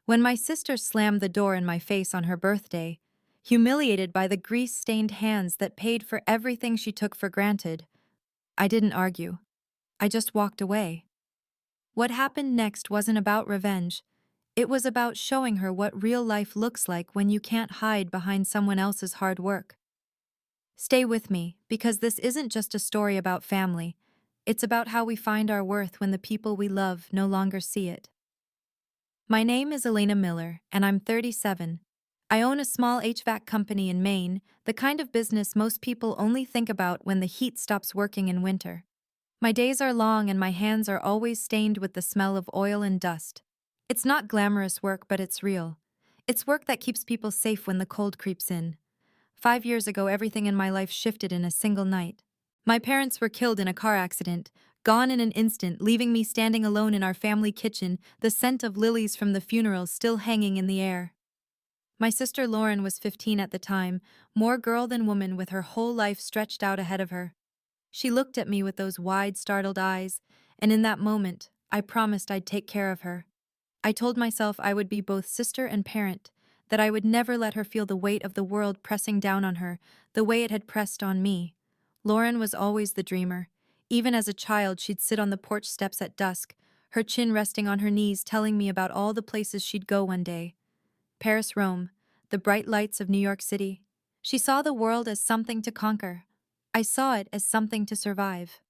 When my sister slammed the door in my face on her birthday, humiliated by the grease-stained hands that paid for everything she took for granted, I didn't argue. I just walked away. What happened next wasn't about revenge. It was about showing her what real life looks like when you can't hide behind someone else's hard work. Stay with me, because this isn't just a story about family. It's about how we find our worth when the people we love no longer see it. My name is Elena Miller, and I'm 37. I own a small HVAC company in Maine, the kind of business most people only think about when the heat stops working in winter. My days are long and my hands are always stained with the smell of oil and dust. It's not glamorous work, but it's real. It's work that keeps people safe when the cold creeps in. 5 years ago, everything in my life shifted in a single night. My parents were killed in a car accident, gone in an instant, leaving me standing alone in our family kitchen, the scent of lilies from the funeral still hanging in the air. My sister Lauren was 15 at the time, more girl than woman with her whole life stretched out ahead of her. She looked at me with those wide, startled eyes, and in that moment, I promised I'd take care of her. I told myself I would be both sister and parent, that I would never let her feel the weight of the world pressing down on her, the way it had pressed on me. Lauren was always the dreamer. Even as a child, she'd sit on the porch steps at dusk, her chin resting on her knees, telling me about all the places she'd go one day. Paris, Rome, the bright lights of New York City. She saw the world as something to conquer. I saw it as something to survive.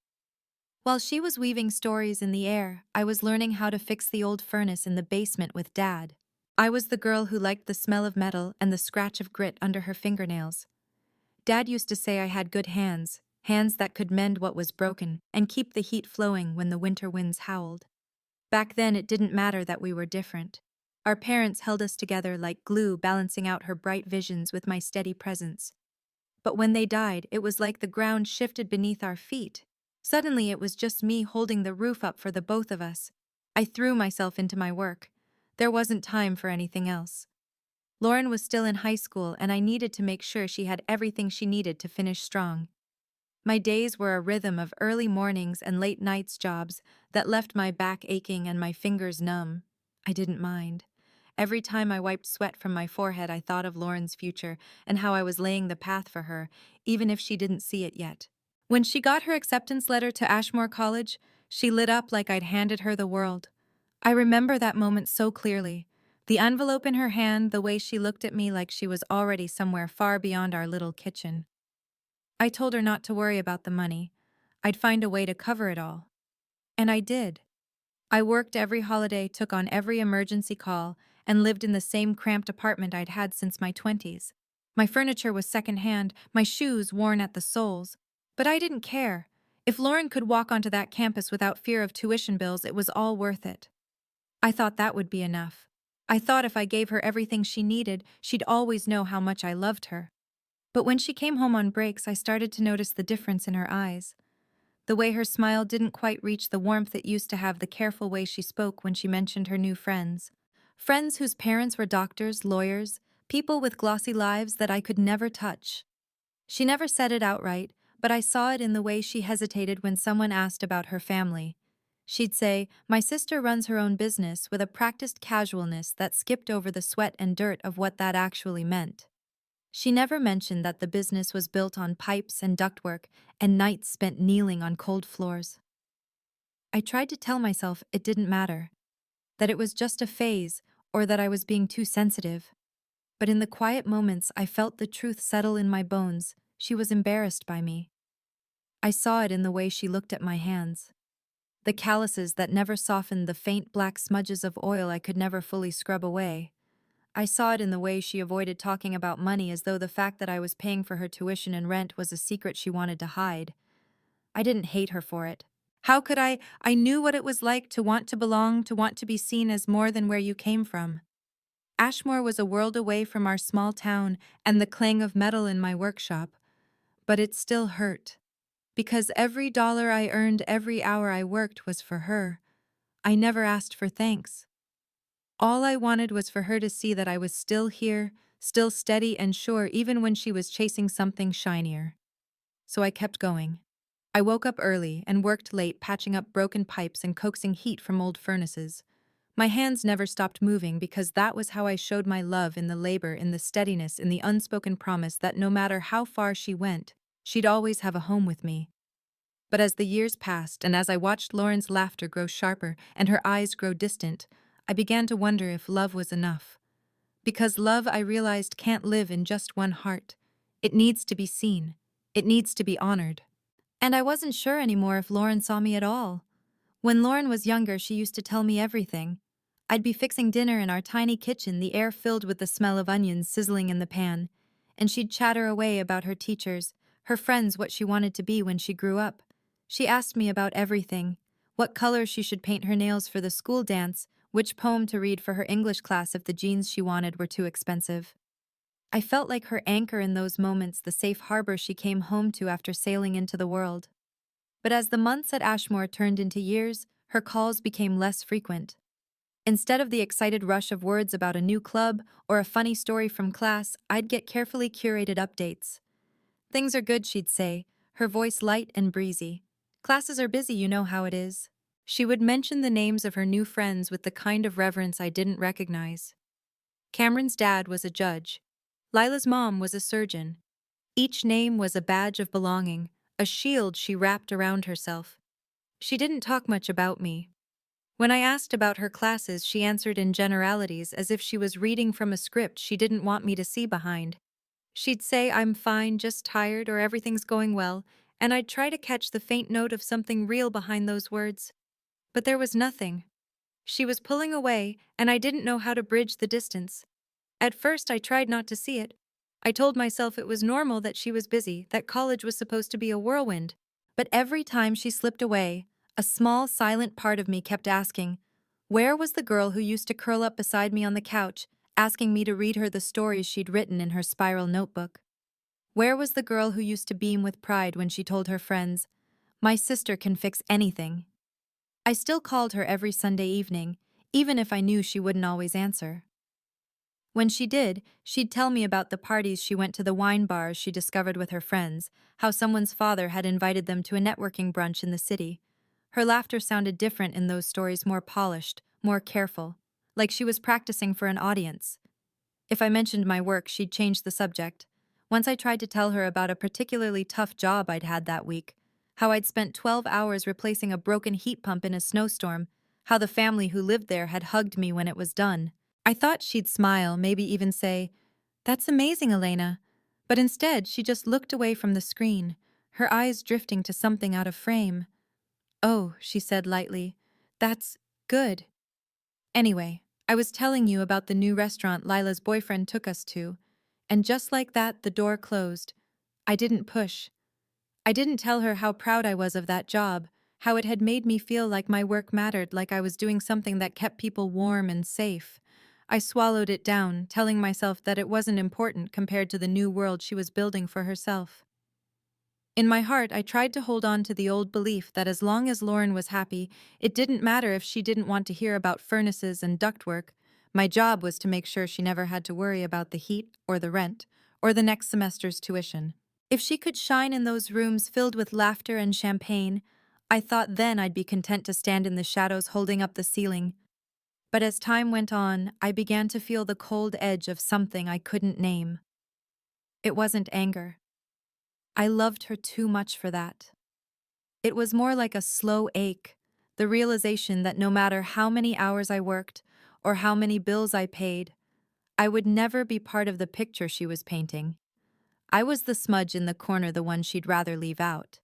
While she was weaving stories in the air, I was learning how to fix the old furnace in the basement with Dad. I was the girl who liked the smell of metal and the scratch of grit under her fingernails. Dad used to say I had good hands, hands that could mend what was broken and keep the heat flowing when the winter winds howled. Back then, it didn't matter that we were different. Our parents held us together like glue, balancing out her bright visions with my steady presence. But when they died, it was like the ground shifted beneath our feet. Suddenly, it was just me holding the roof up for the both of us. I threw myself into my work. There wasn't time for anything else. Lauren was still in high school, and I needed to make sure she had everything she needed to finish strong. My days were a rhythm of early mornings and late nights jobs that left my back aching and my fingers numb. I didn't mind. Every time I wiped sweat from my forehead, I thought of Lauren's future and how I was laying the path for her, even if she didn't see it yet. When she got her acceptance letter to Ashmore College, she lit up like I'd handed her the world. I remember that moment so clearly. The envelope in her hand, the way she looked at me like she was already somewhere far beyond our little kitchen. I told her not to worry about the money. I'd find a way to cover it all. And I did. I worked every holiday, took on every emergency call, and lived in the same cramped apartment I'd had since my 20s. My furniture was secondhand, my shoes worn at the soles. But I didn't care. If Lauren could walk onto that campus without fear of tuition bills, it was all worth it. I thought that would be enough. I thought if I gave her everything she needed, she'd always know how much I loved her. But when she came home on breaks, I started to notice the difference in her eyes. The way her smile didn't quite reach the warmth it used to have, the careful way she spoke when she mentioned her new friends. Friends whose parents were doctors, lawyers, people with glossy lives that I could never touch. She never said it outright, but I saw it in the way she hesitated when someone asked about her family. She'd say, "My sister runs her own business," with a practiced casualness that skipped over the sweat and dirt of what that actually meant. She never mentioned that the business was built on pipes and ductwork and nights spent kneeling on cold floors. I tried to tell myself it didn't matter, that it was just a phase, or that I was being too sensitive. But in the quiet moments, I felt the truth settle in my bones. She was embarrassed by me. I saw it in the way she looked at my hands. The calluses that never softened, the faint black smudges of oil I could never fully scrub away. I saw it in the way she avoided talking about money, as though the fact that I was paying for her tuition and rent was a secret she wanted to hide. I didn't hate her for it. How could I? I knew what it was like to want to belong, to want to be seen as more than where you came from. Ashmore was a world away from our small town and the clang of metal in my workshop. But it still hurt. Because every dollar I earned, every hour I worked was for her. I never asked for thanks. All I wanted was for her to see that I was still here, still steady and sure, even when she was chasing something shinier. So I kept going. I woke up early and worked late, patching up broken pipes and coaxing heat from old furnaces. My hands never stopped moving because that was how I showed my love in the labor, in the steadiness, in the unspoken promise that no matter how far she went, she'd always have a home with me. But as the years passed and as I watched Lauren's laughter grow sharper and her eyes grow distant, I began to wonder if love was enough. Because love, I realized, can't live in just one heart. It needs to be seen. It needs to be honored. And I wasn't sure anymore if Lauren saw me at all. When Lauren was younger, she used to tell me everything. I'd be fixing dinner in our tiny kitchen, the air filled with the smell of onions sizzling in the pan, and she'd chatter away about her teachers, her friends, what she wanted to be when she grew up. She asked me about everything: what color she should paint her nails for the school dance, which poem to read for her English class if the jeans she wanted were too expensive. I felt like her anchor in those moments, the safe harbor she came home to after sailing into the world. But as the months at Ashmore turned into years, her calls became less frequent. Instead of the excited rush of words about a new club or a funny story from class, I'd get carefully curated updates. "Things are good," she'd say, her voice light and breezy. "Classes are busy, you know how it is." She would mention the names of her new friends with the kind of reverence I didn't recognize. Cameron's dad was a judge. Lila's mom was a surgeon. Each name was a badge of belonging, a shield she wrapped around herself. She didn't talk much about me. When I asked about her classes, she answered in generalities as if she was reading from a script she didn't want me to see behind. She'd say, "I'm fine, just tired," or "everything's going well," and I'd try to catch the faint note of something real behind those words. But there was nothing. She was pulling away, and I didn't know how to bridge the distance. At first, I tried not to see it. I told myself it was normal that she was busy, that college was supposed to be a whirlwind. But every time she slipped away, a small, silent part of me kept asking, where was the girl who used to curl up beside me on the couch, asking me to read her the stories she'd written in her spiral notebook? Where was the girl who used to beam with pride when she told her friends, "My sister can fix anything"? I still called her every Sunday evening, even if I knew she wouldn't always answer. When she did, she'd tell me about the parties she went to, the wine bars she discovered with her friends, how someone's father had invited them to a networking brunch in the city. Her laughter sounded different in those stories, more polished, more careful, like she was practicing for an audience. If I mentioned my work, she'd change the subject. Once I tried to tell her about a particularly tough job I'd had that week, how I'd spent 12 hours replacing a broken heat pump in a snowstorm, how the family who lived there had hugged me when it was done. I thought she'd smile, maybe even say, "That's amazing, Elena." But instead, she just looked away from the screen, her eyes drifting to something out of frame. "Oh," she said lightly, "that's good. Anyway, I was telling you about the new restaurant Lila's boyfriend took us to." And just like that, the door closed. I didn't push. I didn't tell her how proud I was of that job, how it had made me feel like my work mattered, like I was doing something that kept people warm and safe. I swallowed it down, telling myself that it wasn't important compared to the new world she was building for herself. In my heart, I tried to hold on to the old belief that as long as Lauren was happy, it didn't matter if she didn't want to hear about furnaces and ductwork. My job was to make sure she never had to worry about the heat or the rent or the next semester's tuition. If she could shine in those rooms filled with laughter and champagne, I thought then I'd be content to stand in the shadows holding up the ceiling. But as time went on, I began to feel the cold edge of something I couldn't name. It wasn't anger. I loved her too much for that. It was more like a slow ache, the realization that no matter how many hours I worked or how many bills I paid, I would never be part of the picture she was painting. I was the smudge in the corner, the one she'd rather leave out.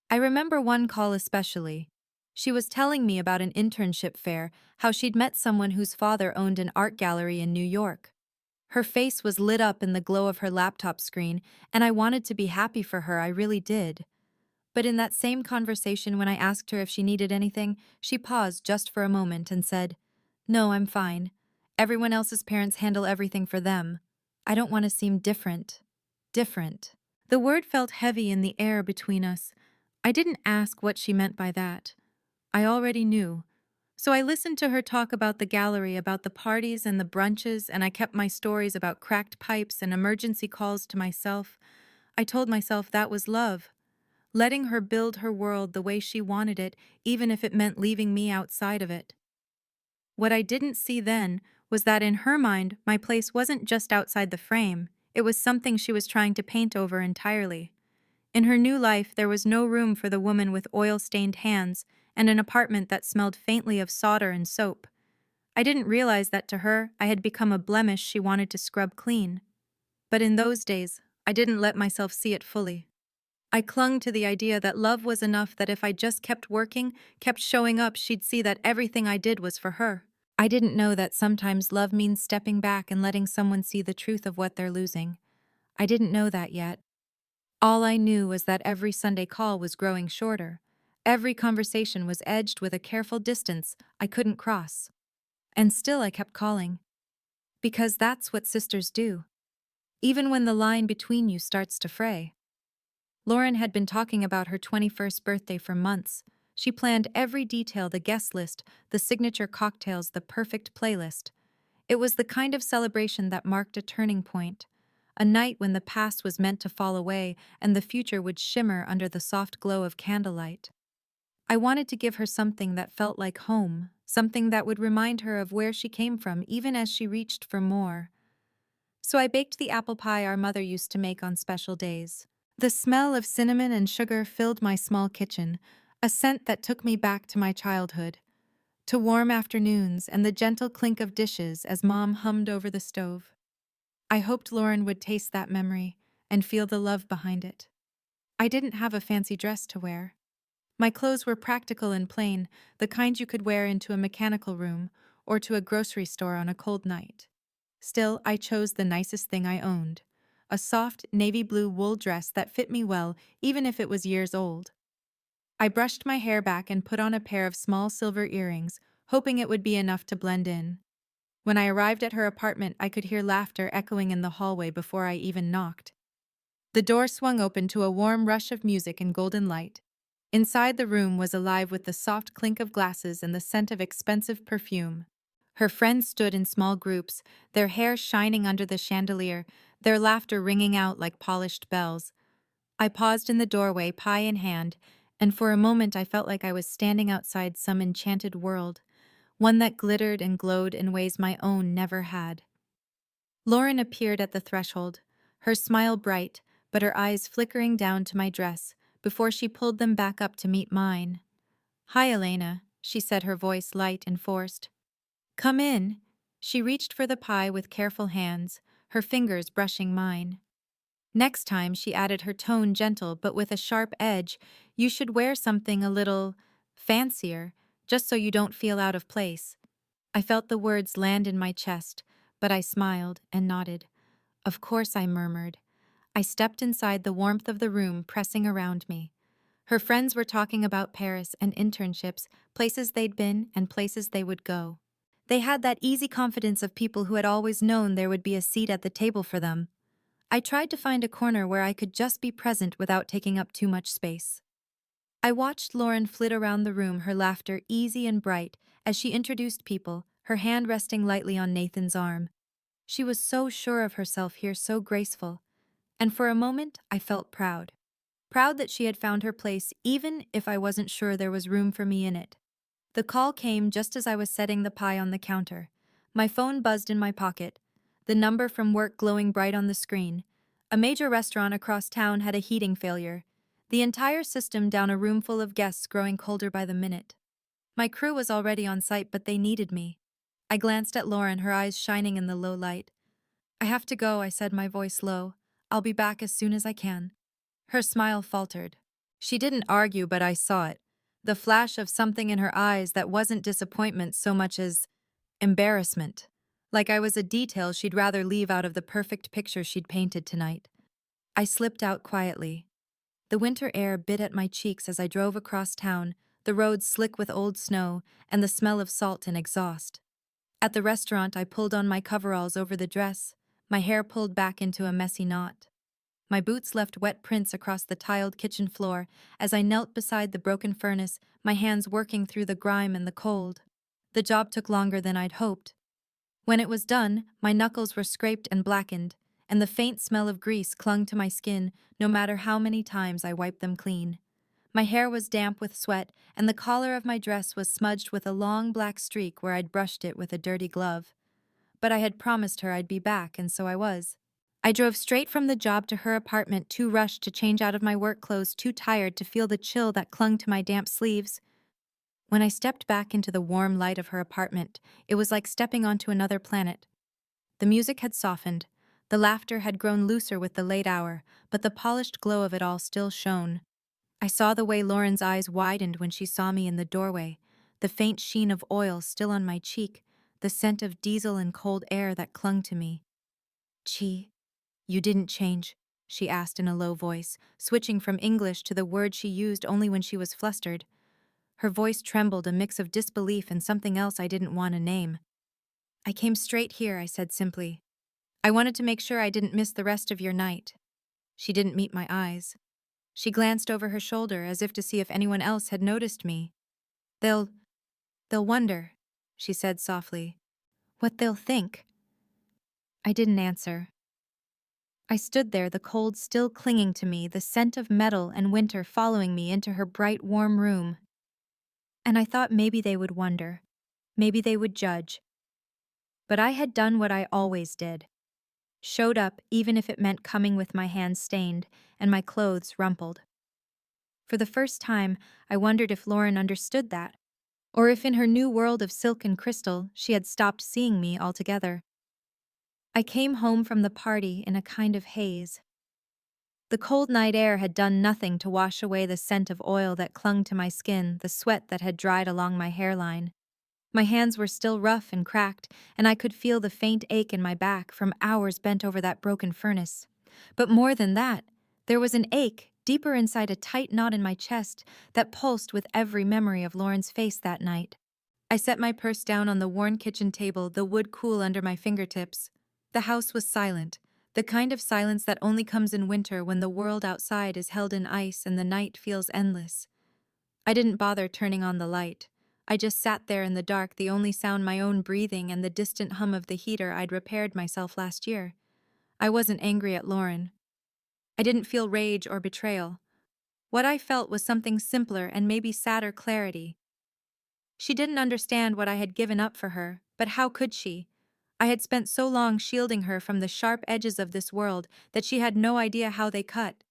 I remember one call especially. She was telling me about an internship fair, how she'd met someone whose father owned an art gallery in New York. Her face was lit up in the glow of her laptop screen, and I wanted to be happy for her, I really did. But in that same conversation, when I asked her if she needed anything, she paused just for a moment and said, "No, I'm fine. Everyone else's parents handle everything for them. I don't want to seem different." Different. The word felt heavy in the air between us. I didn't ask what she meant by that. I already knew. So I listened to her talk about the gallery, about the parties and the brunches, and I kept my stories about cracked pipes and emergency calls to myself. I told myself that was love. Letting her build her world the way she wanted it, even if it meant leaving me outside of it. What I didn't see then was that in her mind, my place wasn't just outside the frame, it was something she was trying to paint over entirely. In her new life, there was no room for the woman with oil-stained hands and an apartment that smelled faintly of solder and soap. I didn't realize that to her, I had become a blemish she wanted to scrub clean. But in those days, I didn't let myself see it fully. I clung to the idea that love was enough, that if I just kept working, kept showing up, she'd see that everything I did was for her. I didn't know that sometimes love means stepping back and letting someone see the truth of what they're losing. I didn't know that yet. All I knew was that every Sunday call was growing shorter. Every conversation was edged with a careful distance I couldn't cross. And still I kept calling. Because that's what sisters do. Even when the line between you starts to fray. Lauren had been talking about her 21st birthday for months. She planned every detail, the guest list, the signature cocktails, the perfect playlist. It was the kind of celebration that marked a turning point. A night when the past was meant to fall away and the future would shimmer under the soft glow of candlelight. I wanted to give her something that felt like home, something that would remind her of where she came from even as she reached for more. So I baked the apple pie our mother used to make on special days. The smell of cinnamon and sugar filled my small kitchen, a scent that took me back to my childhood, to warm afternoons and the gentle clink of dishes as Mom hummed over the stove. I hoped Lauren would taste that memory and feel the love behind it. I didn't have a fancy dress to wear. My clothes were practical and plain, the kind you could wear into a mechanical room or to a grocery store on a cold night. Still, I chose the nicest thing I owned, a soft navy blue wool dress that fit me well even if it was years old. I brushed my hair back and put on a pair of small silver earrings, hoping it would be enough to blend in. When I arrived at her apartment, I could hear laughter echoing in the hallway before I even knocked. The door swung open to a warm rush of music and golden light. Inside, the room was alive with the soft clink of glasses and the scent of expensive perfume. Her friends stood in small groups, their hair shining under the chandelier, their laughter ringing out like polished bells. I paused in the doorway, pie in hand, and for a moment I felt like I was standing outside some enchanted world, one that glittered and glowed in ways my own never had. Lauren appeared at the threshold, her smile bright, but her eyes flickering down to my dress before she pulled them back up to meet mine. "Hi, Elena," she said, her voice light and forced. "Come in." She reached for the pie with careful hands, her fingers brushing mine. Next time, she added, her tone gentle but with a sharp edge, "You should wear something a little fancier, just so you don't feel out of place." I felt the words land in my chest, but I smiled and nodded. "Of course," I murmured. I stepped inside, the warmth of the room pressing around me. Her friends were talking about Paris and internships, places they'd been and places they would go. They had that easy confidence of people who had always known there would be a seat at the table for them. I tried to find a corner where I could just be present without taking up too much space. I watched Lauren flit around the room, her laughter easy and bright, as she introduced people, her hand resting lightly on Nathan's arm. She was so sure of herself here, so graceful. And for a moment, I felt proud. Proud that she had found her place, even if I wasn't sure there was room for me in it. The call came just as I was setting the pie on the counter. My phone buzzed in my pocket, the number from work glowing bright on the screen. A major restaurant across town had a heating failure, the entire system down, a room full of guests growing colder by the minute. My crew was already on site, but they needed me. I glanced at Lauren, her eyes shining in the low light. "I have to go," I said, my voice low. "I'll be back as soon as I can." Her smile faltered. She didn't argue, but I saw it. The flash of something in her eyes that wasn't disappointment so much as embarrassment. Like I was a detail she'd rather leave out of the perfect picture she'd painted tonight. I slipped out quietly. The winter air bit at my cheeks as I drove across town, the roads slick with old snow and the smell of salt and exhaust. At the restaurant, I pulled on my coveralls over the dress, my hair pulled back into a messy knot. My boots left wet prints across the tiled kitchen floor as I knelt beside the broken furnace, my hands working through the grime and the cold. The job took longer than I'd hoped. When it was done, my knuckles were scraped and blackened, and the faint smell of grease clung to my skin no matter how many times I wiped them clean. My hair was damp with sweat, and the collar of my dress was smudged with a long black streak where I'd brushed it with a dirty glove. But I had promised her I'd be back, and so I was. I drove straight from the job to her apartment, too rushed to change out of my work clothes, too tired to feel the chill that clung to my damp sleeves. When I stepped back into the warm light of her apartment, it was like stepping onto another planet. The music had softened, the laughter had grown looser with the late hour, but the polished glow of it all still shone. I saw the way Lauren's eyes widened when she saw me in the doorway, the faint sheen of oil still on my cheek, the scent of diesel and cold air that clung to me. "Chi, you didn't change," she asked in a low voice, switching from English to the word she used only when she was flustered. Her voice trembled, a mix of disbelief and something else I didn't want to name. "I came straight here," I said simply. "I wanted to make sure I didn't miss the rest of your night." She didn't meet my eyes. She glanced over her shoulder as if to see if anyone else had noticed me. They'll wonder," she said softly. "What they'll think." I didn't answer. I stood there, the cold still clinging to me, the scent of metal and winter following me into her bright, warm room. And I thought maybe they would wonder. Maybe they would judge. But I had done what I always did. Showed up even if it meant coming with my hands stained and my clothes rumpled. For the first time, I wondered if Lauren understood that, or if in her new world of silk and crystal she had stopped seeing me altogether. I came home from the party in a kind of haze. The cold night air had done nothing to wash away the scent of oil that clung to my skin, the sweat that had dried along my hairline. My hands were still rough and cracked, and I could feel the faint ache in my back from hours bent over that broken furnace. But more than that, there was an ache deeper inside a tight knot in my chest that pulsed with every memory of Lauren's face that night. I set my purse down on the worn kitchen table, the wood cool under my fingertips. The house was silent, the kind of silence that only comes in winter when the world outside is held in ice and the night feels endless. I didn't bother turning on the light. I just sat there in the dark, the only sound my own breathing and the distant hum of the heater I'd repaired myself last year. I wasn't angry at Lauren. I didn't feel rage or betrayal. What I felt was something simpler and maybe sadder clarity. She didn't understand what I had given up for her, but how could she? I had spent so long shielding her from the sharp edges of this world that she had no idea how they cut.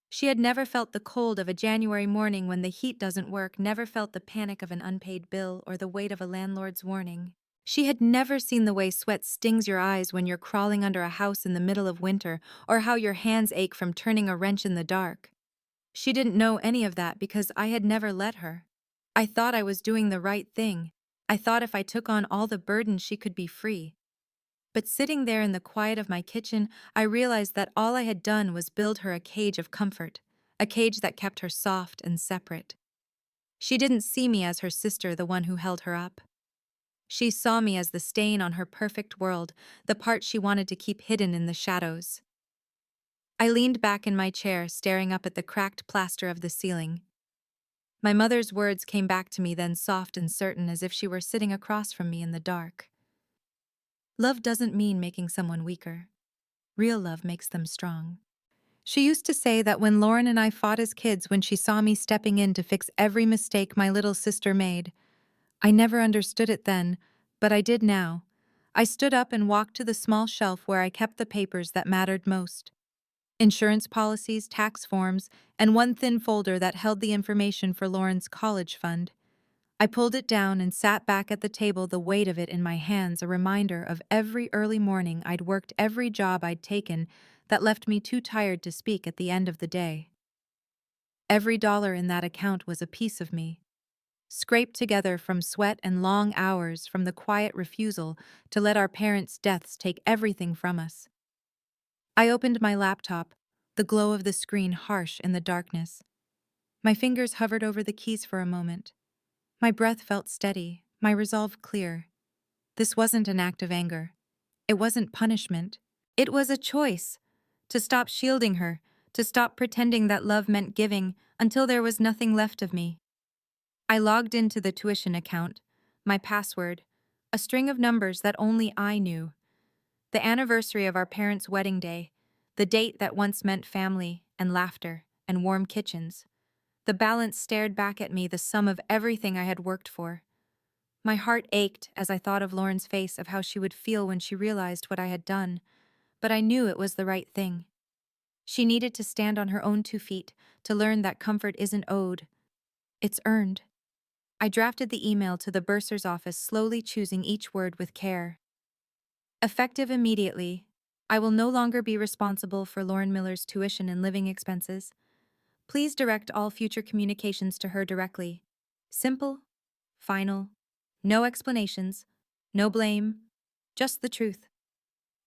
She had never felt the cold of a January morning when the heat doesn't work, never felt the panic of an unpaid bill or the weight of a landlord's warning. She had never seen the way sweat stings your eyes when you're crawling under a house in the middle of winter, or how your hands ache from turning a wrench in the dark. She didn't know any of that because I had never let her. I thought I was doing the right thing. I thought if I took on all the burden she could be free. But sitting there in the quiet of my kitchen, I realized that all I had done was build her a cage of comfort, a cage that kept her soft and separate. She didn't see me as her sister, the one who held her up. She saw me as the stain on her perfect world, the part she wanted to keep hidden in the shadows. I leaned back in my chair, staring up at the cracked plaster of the ceiling. My mother's words came back to me then, soft and certain, as if she were sitting across from me in the dark. Love doesn't mean making someone weaker. Real love makes them strong. She used to say that when Lauren and I fought as kids, when she saw me stepping in to fix every mistake my little sister made. I never understood it then, but I did now. I stood up and walked to the small shelf where I kept the papers that mattered most. Insurance policies, tax forms, and one thin folder that held the information for Lauren's college fund. I pulled it down and sat back at the table, the weight of it in my hands, a reminder of every early morning I'd worked, every job I'd taken that left me too tired to speak at the end of the day. Every dollar in that account was a piece of me, scraped together from sweat and long hours, from the quiet refusal to let our parents' deaths take everything from us. I opened my laptop, the glow of the screen harsh in the darkness. My fingers hovered over the keys for a moment. My breath felt steady, my resolve clear. This wasn't an act of anger. It wasn't punishment. It was a choice. To stop shielding her, to stop pretending that love meant giving until there was nothing left of me. I logged into the tuition account, my password, a string of numbers that only I knew. The anniversary of our parents' wedding day, the date that once meant family and laughter and warm kitchens. The balance stared back at me, the sum of everything I had worked for. My heart ached as I thought of Lauren's face, of how she would feel when she realized what I had done, but I knew it was the right thing. She needed to stand on her own 2 feet, to learn that comfort isn't owed, it's earned. I drafted the email to the bursar's office, slowly choosing each word with care. Effective immediately, I will no longer be responsible for Lauren Miller's tuition and living expenses. Please direct all future communications to her directly. Simple, final, no explanations, no blame, just the truth.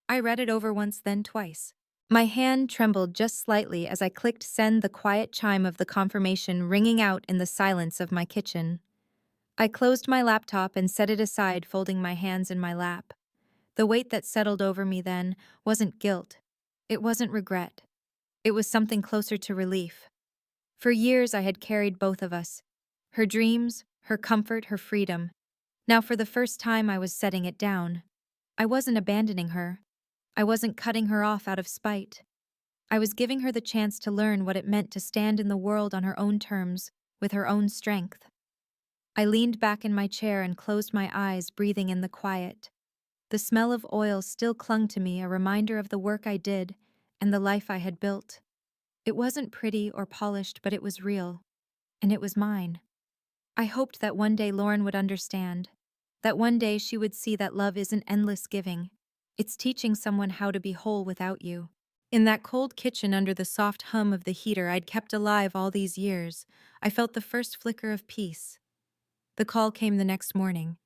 I read it over once, then twice. My hand trembled just slightly as I clicked send, the quiet chime of the confirmation ringing out in the silence of my kitchen. I closed my laptop and set it aside, folding my hands in my lap. The weight that settled over me then wasn't guilt. It wasn't regret. It was something closer to relief. For years I had carried both of us. Her dreams, her comfort, her freedom. Now for the first time I was setting it down. I wasn't abandoning her. I wasn't cutting her off out of spite. I was giving her the chance to learn what it meant to stand in the world on her own terms, with her own strength. I leaned back in my chair and closed my eyes, breathing in the quiet. The smell of oil still clung to me, a reminder of the work I did and the life I had built. It wasn't pretty or polished, but it was real, and it was mine. I hoped that one day Lauren would understand, that one day she would see that love isn't endless giving. It's teaching someone how to be whole without you. In that cold kitchen, under the soft hum of the heater I'd kept alive all these years, I felt the first flicker of peace. The call came the next morning.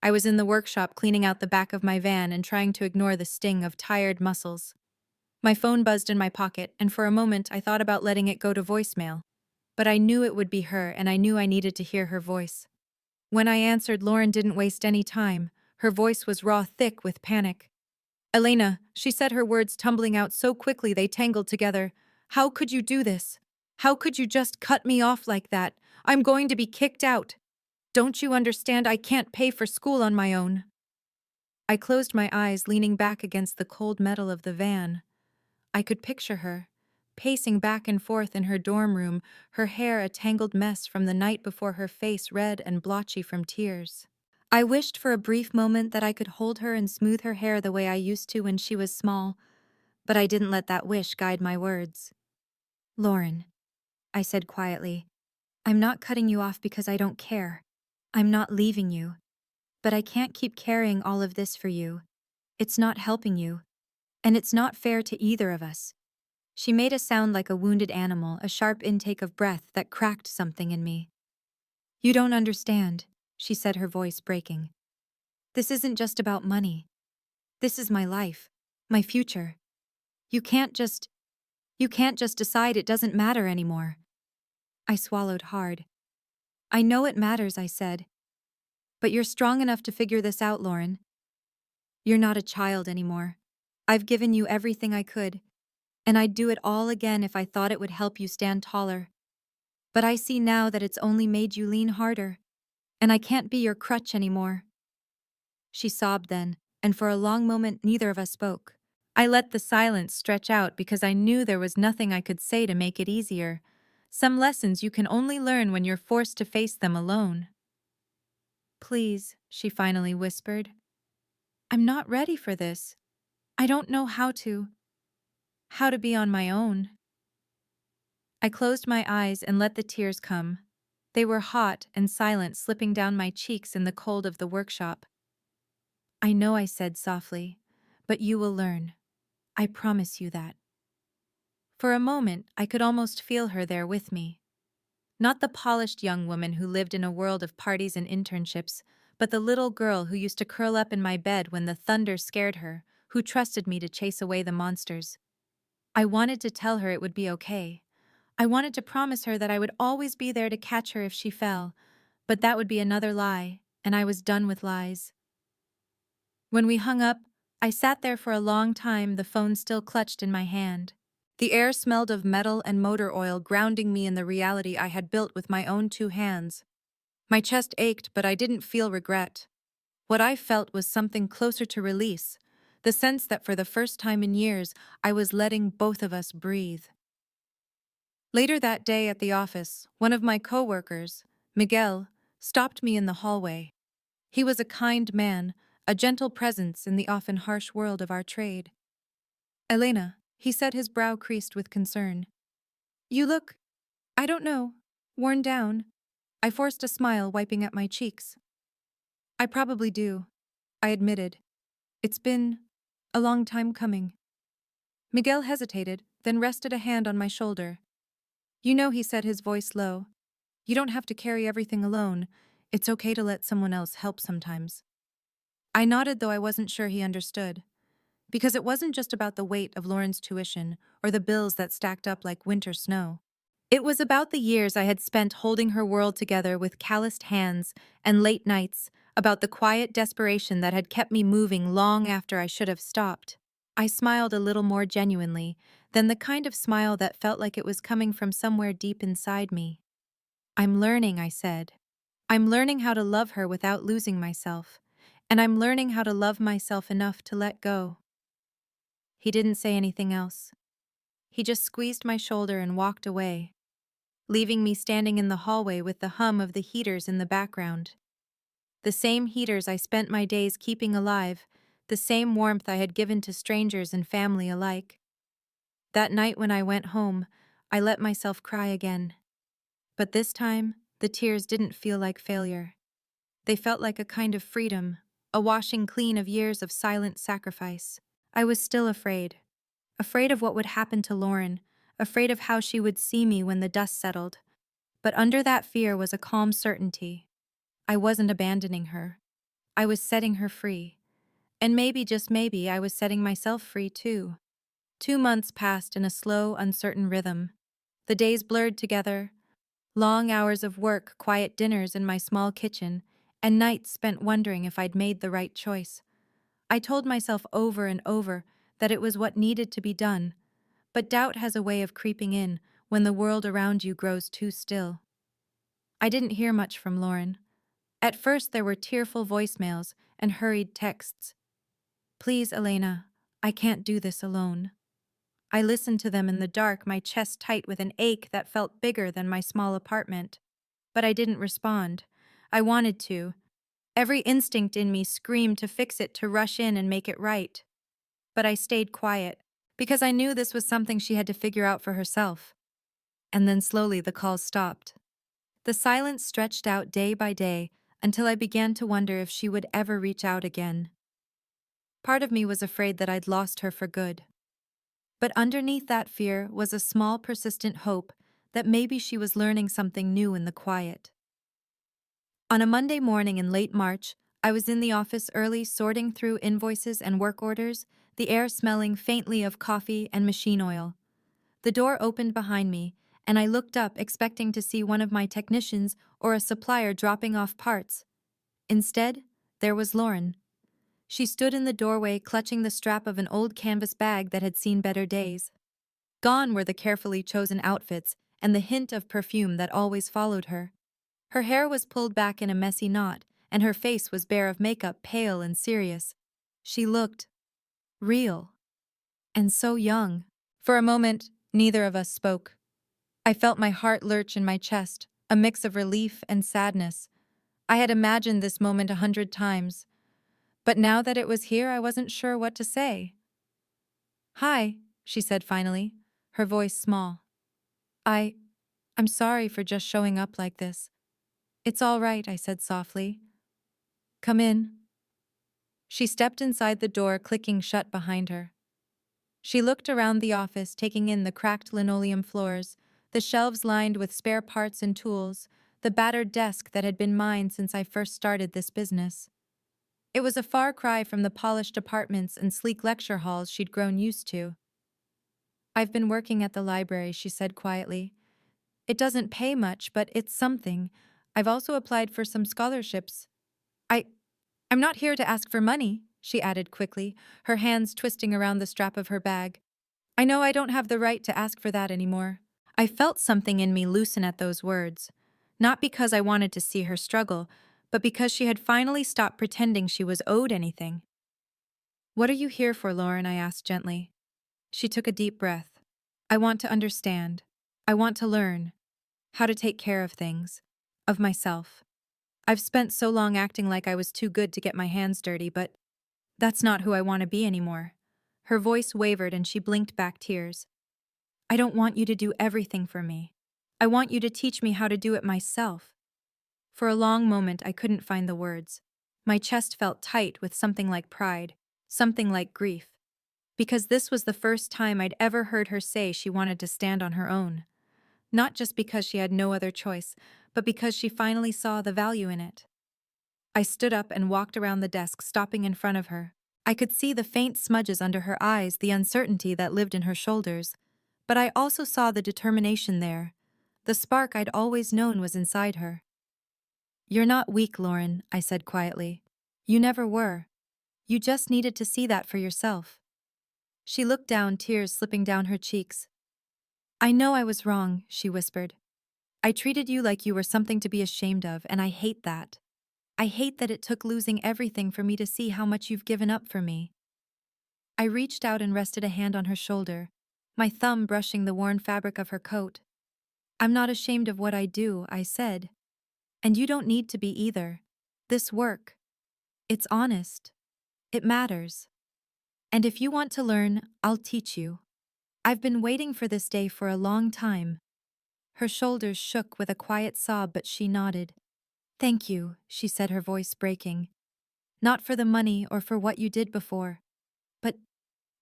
I was in the workshop cleaning out the back of my van and trying to ignore the sting of tired muscles. My phone buzzed in my pocket, and for a moment I thought about letting it go to voicemail. But I knew it would be her, and I knew I needed to hear her voice. When I answered, Lauren didn't waste any time. Her voice was raw, thick with panic. "Elena," she said, her words tumbling out so quickly they tangled together. "How could you do this? How could you just cut me off like that? I'm going to be kicked out. Don't you understand? I can't pay for school on my own." I closed my eyes, leaning back against the cold metal of the van. I could picture her, pacing back and forth in her dorm room, her hair a tangled mess from the night before, her face red and blotchy from tears. I wished for a brief moment that I could hold her and smooth her hair the way I used to when she was small, but I didn't let that wish guide my words. "Lauren," I said quietly, "I'm not cutting you off because I don't care. I'm not leaving you. But I can't keep carrying all of this for you. It's not helping you. And it's not fair to either of us." She made a sound like a wounded animal, a sharp intake of breath that cracked something in me. "You don't understand," she said, her voice breaking. "This isn't just about money. This is my life, my future. You can't just decide it doesn't matter anymore." I swallowed hard. "I know it matters," I said. "But you're strong enough to figure this out, Lauren. You're not a child anymore. I've given you everything I could, and I'd do it all again if I thought it would help you stand taller. But I see now that it's only made you lean harder, and I can't be your crutch anymore." She sobbed then, and for a long moment neither of us spoke. I let the silence stretch out because I knew there was nothing I could say to make it easier. Some lessons you can only learn when you're forced to face them alone. "Please," she finally whispered. "I'm not ready for this. I don't know how to be on my own." I closed my eyes and let the tears come. They were hot and silent, slipping down my cheeks in the cold of the workshop. "I know," I said softly, "but you will learn. I promise you that." For a moment, I could almost feel her there with me. Not the polished young woman who lived in a world of parties and internships, but the little girl who used to curl up in my bed when the thunder scared her, who trusted me to chase away the monsters. I wanted to tell her it would be okay. I wanted to promise her that I would always be there to catch her if she fell, but that would be another lie, and I was done with lies. When we hung up, I sat there for a long time, the phone still clutched in my hand. The air smelled of metal and motor oil, grounding me in the reality I had built with my own 2 hands. My chest ached, but I didn't feel regret. What I felt was something closer to release, the sense that for the first time in years, I was letting both of us breathe. Later that day at the office, one of my coworkers, Miguel, stopped me in the hallway. He was a kind man, a gentle presence in the often harsh world of our trade. Elena, he said, his brow creased with concern. You look, I don't know, worn down. I forced a smile, wiping at my cheeks. I probably do, I admitted. It's been a long time coming. Miguel hesitated, then rested a hand on my shoulder. You know, he said, his voice low. You don't have to carry everything alone. It's okay to let someone else help sometimes. I nodded, though I wasn't sure he understood. Because it wasn't just about the weight of Lauren's tuition or the bills that stacked up like winter snow. It was about the years I had spent holding her world together with calloused hands and late nights, about the quiet desperation that had kept me moving long after I should have stopped. I smiled a little more genuinely than the kind of smile that felt like it was coming from somewhere deep inside me. I'm learning, I said. I'm learning how to love her without losing myself, and I'm learning how to love myself enough to let go. He didn't say anything else. He just squeezed my shoulder and walked away, leaving me standing in the hallway with the hum of the heaters in the background. The same heaters I spent my days keeping alive, the same warmth I had given to strangers and family alike. That night when I went home, I let myself cry again. But this time, the tears didn't feel like failure. They felt like a kind of freedom, a washing clean of years of silent sacrifice. I was still afraid. Afraid of what would happen to Lauren, afraid of how she would see me when the dust settled. But under that fear was a calm certainty. I wasn't abandoning her. I was setting her free. And maybe, just maybe, I was setting myself free too. 2 months passed in a slow, uncertain rhythm. The days blurred together, long hours of work, quiet dinners in my small kitchen, and nights spent wondering if I'd made the right choice. I told myself over and over that it was what needed to be done, but doubt has a way of creeping in when the world around you grows too still. I didn't hear much from Lauren. At first there were tearful voicemails and hurried texts. Please, Elena, I can't do this alone. I listened to them in the dark, my chest tight with an ache that felt bigger than my small apartment. But I didn't respond. I wanted to. Every instinct in me screamed to fix it, to rush in and make it right. But I stayed quiet, because I knew this was something she had to figure out for herself. And then slowly the calls stopped. The silence stretched out day by day until I began to wonder if she would ever reach out again. Part of me was afraid that I'd lost her for good. But underneath that fear was a small, persistent hope that maybe she was learning something new in the quiet. On a Monday morning in late March, I was in the office early, sorting through invoices and work orders, the air smelling faintly of coffee and machine oil. The door opened behind me, and I looked up, expecting to see one of my technicians or a supplier dropping off parts. Instead, there was Lauren. She stood in the doorway, clutching the strap of an old canvas bag that had seen better days. Gone were the carefully chosen outfits and the hint of perfume that always followed her. Her hair was pulled back in a messy knot, and her face was bare of makeup, pale and serious. She looked real, and so young. For a moment, neither of us spoke. I felt my heart lurch in my chest, a mix of relief and sadness. I had imagined this moment 100 times, but now that it was here, I wasn't sure what to say. Hi, she said finally, her voice small. I'm sorry for just showing up like this. It's all right, I said softly. Come in. She stepped inside the door, clicking shut behind her. She looked around the office, taking in the cracked linoleum floors, the shelves lined with spare parts and tools, the battered desk that had been mine since I first started this business. It was a far cry from the polished apartments and sleek lecture halls she'd grown used to. I've been working at the library, she said quietly. It doesn't pay much, but it's something. I've also applied for some scholarships. I'm not here to ask for money, she added quickly, her hands twisting around the strap of her bag. I know I don't have the right to ask for that anymore. I felt something in me loosen at those words, not because I wanted to see her struggle, but because she had finally stopped pretending she was owed anything. What are you here for, Lauren? I asked gently. She took a deep breath. I want to understand. I want to learn how to take care of things, of myself. I've spent so long acting like I was too good to get my hands dirty, but that's not who I want to be anymore. Her voice wavered and she blinked back tears. I don't want you to do everything for me. I want you to teach me how to do it myself. For a long moment, I couldn't find the words. My chest felt tight with something like pride, something like grief, because this was the first time I'd ever heard her say she wanted to stand on her own. Not just because she had no other choice, but because she finally saw the value in it. I stood up and walked around the desk, stopping in front of her. I could see the faint smudges under her eyes, the uncertainty that lived in her shoulders. But I also saw the determination there. The spark I'd always known was inside her. "You're not weak, Lauren," I said quietly. "You never were. You just needed to see that for yourself." She looked down, tears slipping down her cheeks. "I know I was wrong," she whispered. "I treated you like you were something to be ashamed of, and I hate that. I hate that it took losing everything for me to see how much you've given up for me." I reached out and rested a hand on her shoulder, my thumb brushing the worn fabric of her coat. "I'm not ashamed of what I do," I said. "And you don't need to be either. This work, it's honest. It matters. And if you want to learn, I'll teach you. I've been waiting for this day for a long time." Her shoulders shook with a quiet sob, but she nodded. "Thank you," she said, her voice breaking. "Not for the money or for what you did before, but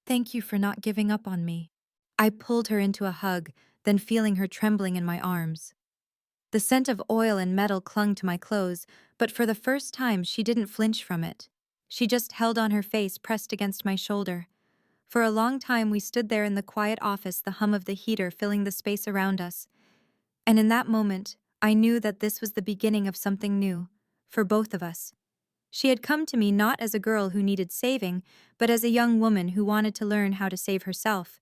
thank you for not giving up on me." I pulled her into a hug, then feeling her trembling in my arms. The scent of oil and metal clung to my clothes, but for the first time she didn't flinch from it. She just held on, her face pressed against my shoulder. For a long time we stood there in the quiet office, the hum of the heater filling the space around us. And in that moment, I knew that this was the beginning of something new, for both of us. She had come to me not as a girl who needed saving, but as a young woman who wanted to learn how to save herself.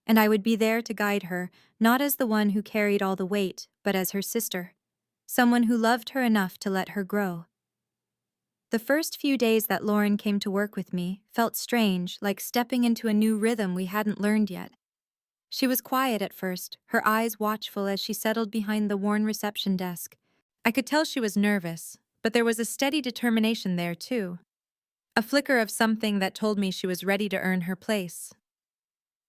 And I would be there to guide her, not as the one who carried all the weight, but as her sister. Someone who loved her enough to let her grow. The first few days that Lauren came to work with me felt strange, like stepping into a new rhythm we hadn't learned yet. She was quiet at first, her eyes watchful as she settled behind the worn reception desk. I could tell she was nervous, but there was a steady determination there too. A flicker of something that told me she was ready to earn her place.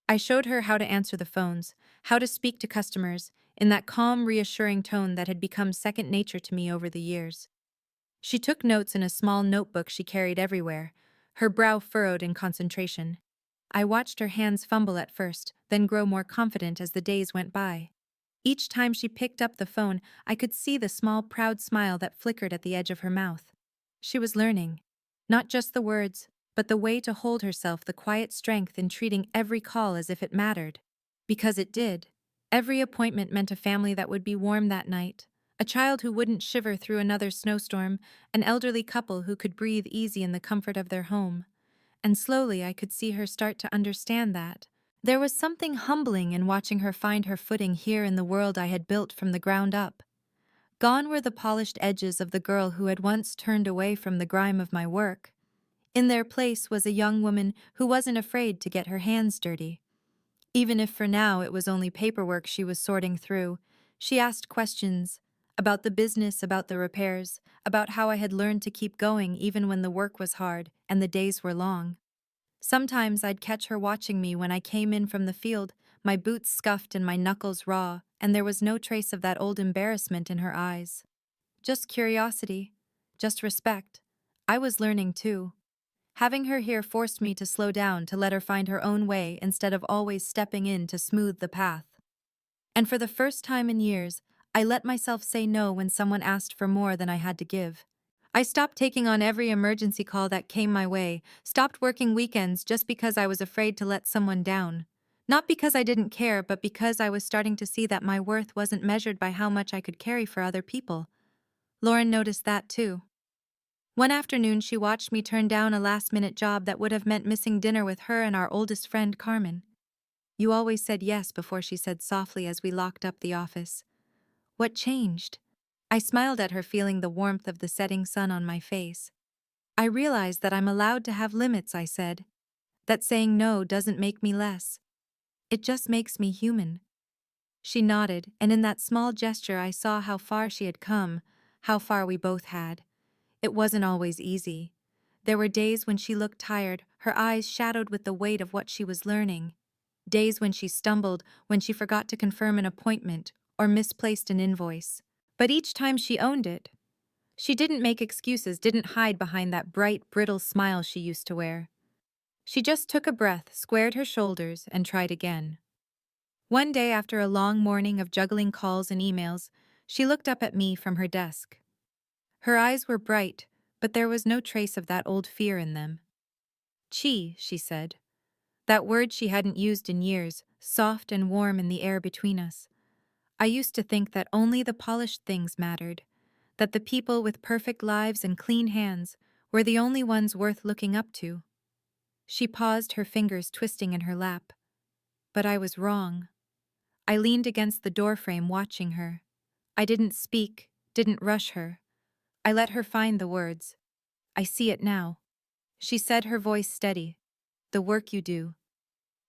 I showed her how to answer the phones, how to speak to customers, in that calm, reassuring tone that had become second nature to me over the years. She took notes in a small notebook she carried everywhere, her brow furrowed in concentration. I watched her hands fumble at first, then grow more confident as the days went by. Each time she picked up the phone, I could see the small, proud smile that flickered at the edge of her mouth. She was learning. Not just the words, but the way to hold herself, the quiet strength in treating every call as if it mattered. Because it did. Every appointment meant a family that would be warm that night, a child who wouldn't shiver through another snowstorm, an elderly couple who could breathe easy in the comfort of their home. And slowly I could see her start to understand that. There was something humbling in watching her find her footing here in the world I had built from the ground up. Gone were the polished edges of the girl who had once turned away from the grime of my work. In their place was a young woman who wasn't afraid to get her hands dirty. Even if for now it was only paperwork she was sorting through, she asked questions about the business, about the repairs, about how I had learned to keep going even when the work was hard and the days were long. Sometimes I'd catch her watching me when I came in from the field, my boots scuffed and my knuckles raw, and there was no trace of that old embarrassment in her eyes. Just curiosity, just respect. I was learning too. Having her here forced me to slow down, to let her find her own way instead of always stepping in to smooth the path. And for the first time in years, I let myself say no when someone asked for more than I had to give. I stopped taking on every emergency call that came my way, stopped working weekends just because I was afraid to let someone down. Not because I didn't care, but because I was starting to see that my worth wasn't measured by how much I could carry for other people. Lauren noticed that too. One afternoon, she watched me turn down a last-minute job that would have meant missing dinner with her and our oldest friend, Carmen. "You always said yes," before she said softly as we locked up the office. "What changed?" I smiled at her, feeling the warmth of the setting sun on my face. "I realized that I'm allowed to have limits," I said. "That saying no doesn't make me less. It just makes me human." She nodded, and in that small gesture I saw how far she had come, how far we both had. It wasn't always easy. There were days when she looked tired, her eyes shadowed with the weight of what she was learning. Days when she stumbled, when she forgot to confirm an appointment, or misplaced an invoice. But each time she owned it. She didn't make excuses, didn't hide behind that bright, brittle smile she used to wear. She just took a breath, squared her shoulders, and tried again. One day, after a long morning of juggling calls and emails, she looked up at me from her desk. Her eyes were bright, but there was no trace of that old fear in them. Chi, she said. That word she hadn't used in years, soft and warm in the air between us. I used to think that only the polished things mattered, that the people with perfect lives and clean hands were the only ones worth looking up to. She paused, her fingers twisting in her lap. But I was wrong. I leaned against the doorframe watching her. I didn't speak, didn't rush her. I let her find the words. I see it now. She said, her voice steady. The work you do.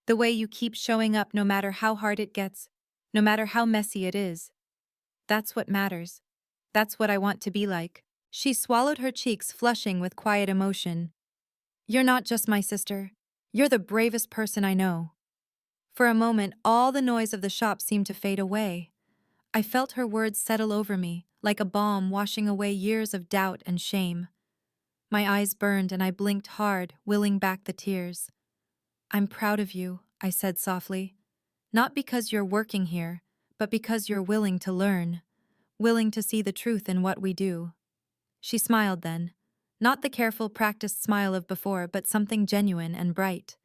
The way you keep showing up no matter how hard it gets, no matter how messy it is. That's what matters. That's what I want to be like. She swallowed, her cheeks flushing with quiet emotion. You're not just my sister. You're the bravest person I know. For a moment, all the noise of the shop seemed to fade away. I felt her words settle over me, like a balm washing away years of doubt and shame. My eyes burned and I blinked hard, willing back the tears. I'm proud of you, I said softly. Not because you're working here, but because you're willing to learn, willing to see the truth in what we do. She smiled then. Not the careful, practiced smile of before, but something genuine and bright.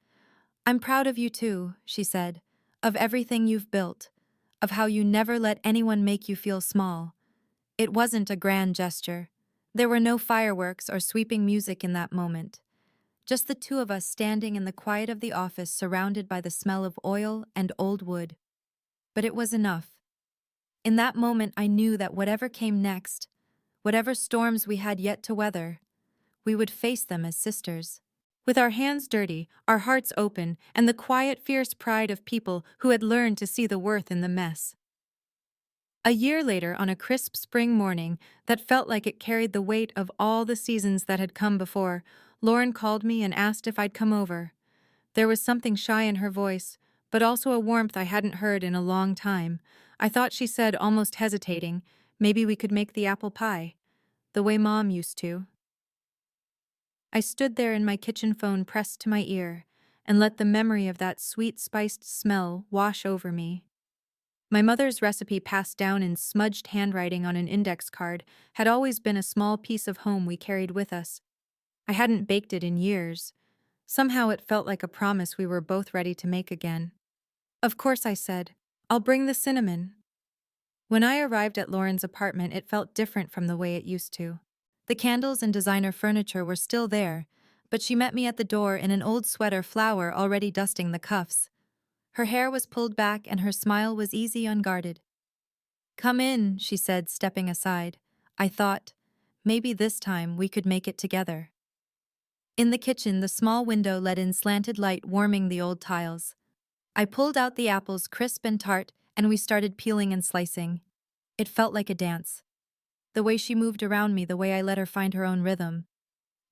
I'm proud of you too, she said, of everything you've built, of how you never let anyone make you feel small. It wasn't a grand gesture. There were no fireworks or sweeping music in that moment. Just the two of us standing in the quiet of the office, surrounded by the smell of oil and old wood. But it was enough. In that moment I knew that whatever came next, whatever storms we had yet to weather, we would face them as sisters. With our hands dirty, our hearts open, and the quiet, fierce pride of people who had learned to see the worth in the mess. A year later, on a crisp spring morning that felt like it carried the weight of all the seasons that had come before, Lauren called me and asked if I'd come over. There was something shy in her voice, but also a warmth I hadn't heard in a long time. I thought she said, almost hesitating, maybe we could make the apple pie, the way Mom used to. I stood there in my kitchen phone pressed to my ear and let the memory of that sweet spiced smell wash over me. My mother's recipe, passed down in smudged handwriting on an index card, had always been a small piece of home we carried with us. I hadn't baked it in years. Somehow it felt like a promise we were both ready to make again. Of course, I said. I'll bring the cinnamon. When I arrived at Lauren's apartment, it felt different from the way it used to. The candles and designer furniture were still there, but she met me at the door in an old sweater, flower already dusting the cuffs. Her hair was pulled back and her smile was easy, unguarded. Come in, she said, stepping aside. I thought, maybe this time we could make it together. In the kitchen, the small window let in slanted light, warming the old tiles. I pulled out the apples, crisp and tart, and we started peeling and slicing. It felt like a dance. The way she moved around me, the way I let her find her own rhythm.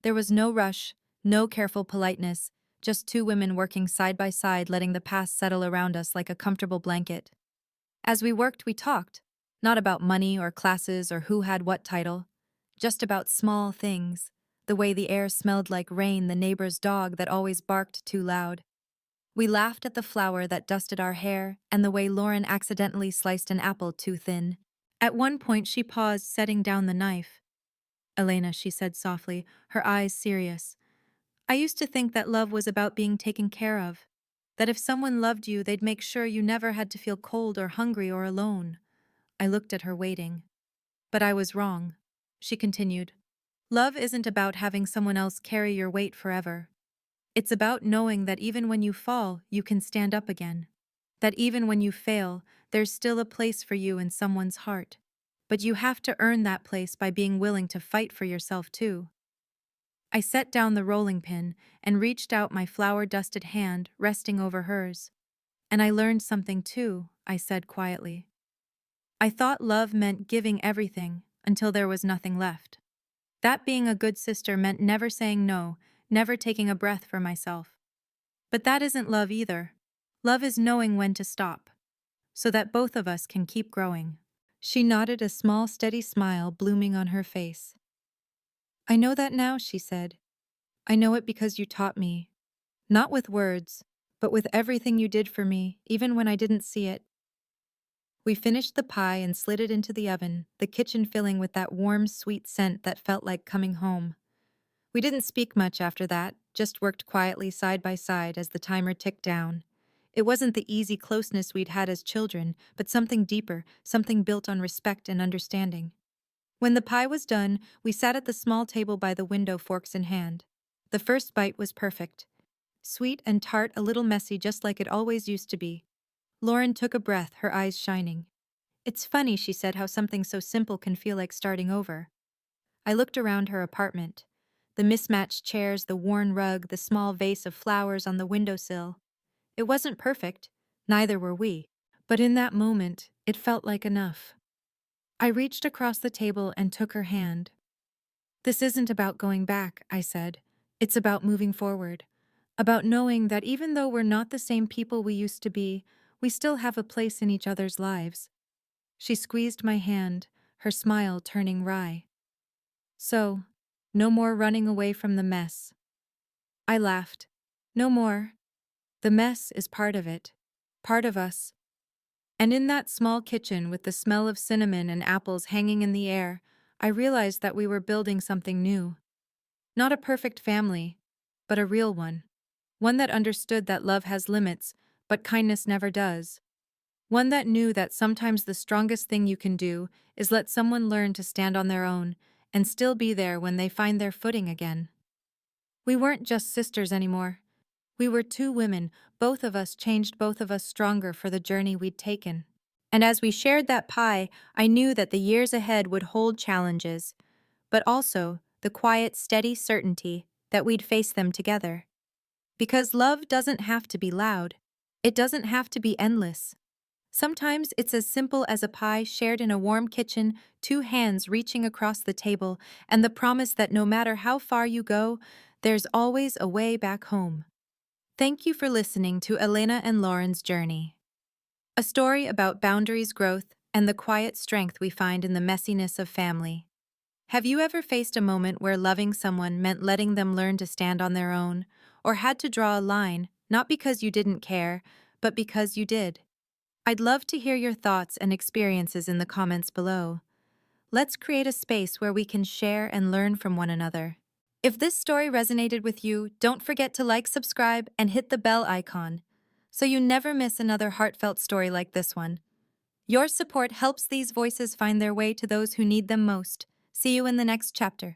There was no rush, no careful politeness, just two women working side by side, letting the past settle around us like a comfortable blanket. As we worked, we talked, not about money or classes or who had what title, just about small things, the way the air smelled like rain, the neighbor's dog that always barked too loud. We laughed at the flour that dusted our hair and the way Lauren accidentally sliced an apple too thin. At one point she paused, setting down the knife. Elena, she said softly, her eyes serious. I used to think that love was about being taken care of. That if someone loved you, they'd make sure you never had to feel cold or hungry or alone. I looked at her, waiting. But I was wrong. She continued. Love isn't about having someone else carry your weight forever. It's about knowing that even when you fall, you can stand up again. That even when you fail, there's still a place for you in someone's heart. But you have to earn that place by being willing to fight for yourself too. I set down the rolling pin and reached out my flour-dusted hand, resting over hers. And I learned something too, I said quietly. I thought love meant giving everything until there was nothing left. That being a good sister meant never saying no, never taking a breath for myself. But that isn't love either. Love is knowing when to stop, so that both of us can keep growing. She nodded, a small, steady smile blooming on her face. I know that now, she said. I know it because you taught me. Not with words, but with everything you did for me, even when I didn't see it. We finished the pie and slid it into the oven, the kitchen filling with that warm, sweet scent that felt like coming home. We didn't speak much after that, just worked quietly side by side as the timer ticked down. It wasn't the easy closeness we'd had as children, but something deeper, something built on respect and understanding. When the pie was done, we sat at the small table by the window, forks in hand. The first bite was perfect. Sweet and tart, a little messy, just like it always used to be. Lauren took a breath, her eyes shining. It's funny, she said, how something so simple can feel like starting over. I looked around her apartment. The mismatched chairs, the worn rug, the small vase of flowers on the windowsill. It wasn't perfect, neither were we. But in that moment, it felt like enough. I reached across the table and took her hand. This isn't about going back, I said. It's about moving forward. About knowing that even though we're not the same people we used to be, we still have a place in each other's lives. She squeezed my hand, her smile turning wry. So, no more running away from the mess. I laughed. No more. The mess is part of it. Part of us. And in that small kitchen with the smell of cinnamon and apples hanging in the air, I realized that we were building something new. Not a perfect family, but a real one. One that understood that love has limits, but kindness never does. One that knew that sometimes the strongest thing you can do is let someone learn to stand on their own and still be there when they find their footing again. We weren't just sisters anymore. We were two women, both of us changed, both of us stronger for the journey we'd taken. And as we shared that pie, I knew that the years ahead would hold challenges, but also the quiet, steady certainty that we'd face them together. Because love doesn't have to be loud. It doesn't have to be endless. Sometimes it's as simple as a pie shared in a warm kitchen, two hands reaching across the table, and the promise that no matter how far you go, there's always a way back home. Thank you for listening to Elena and Lauren's journey. A story about boundaries, growth, and the quiet strength we find in the messiness of family. Have you ever faced a moment where loving someone meant letting them learn to stand on their own, or had to draw a line, not because you didn't care, but because you did? I'd love to hear your thoughts and experiences in the comments below. Let's create a space where we can share and learn from one another. If this story resonated with you, don't forget to like, subscribe, and hit the bell icon so you never miss another heartfelt story like this one. Your support helps these voices find their way to those who need them most. See you in the next chapter.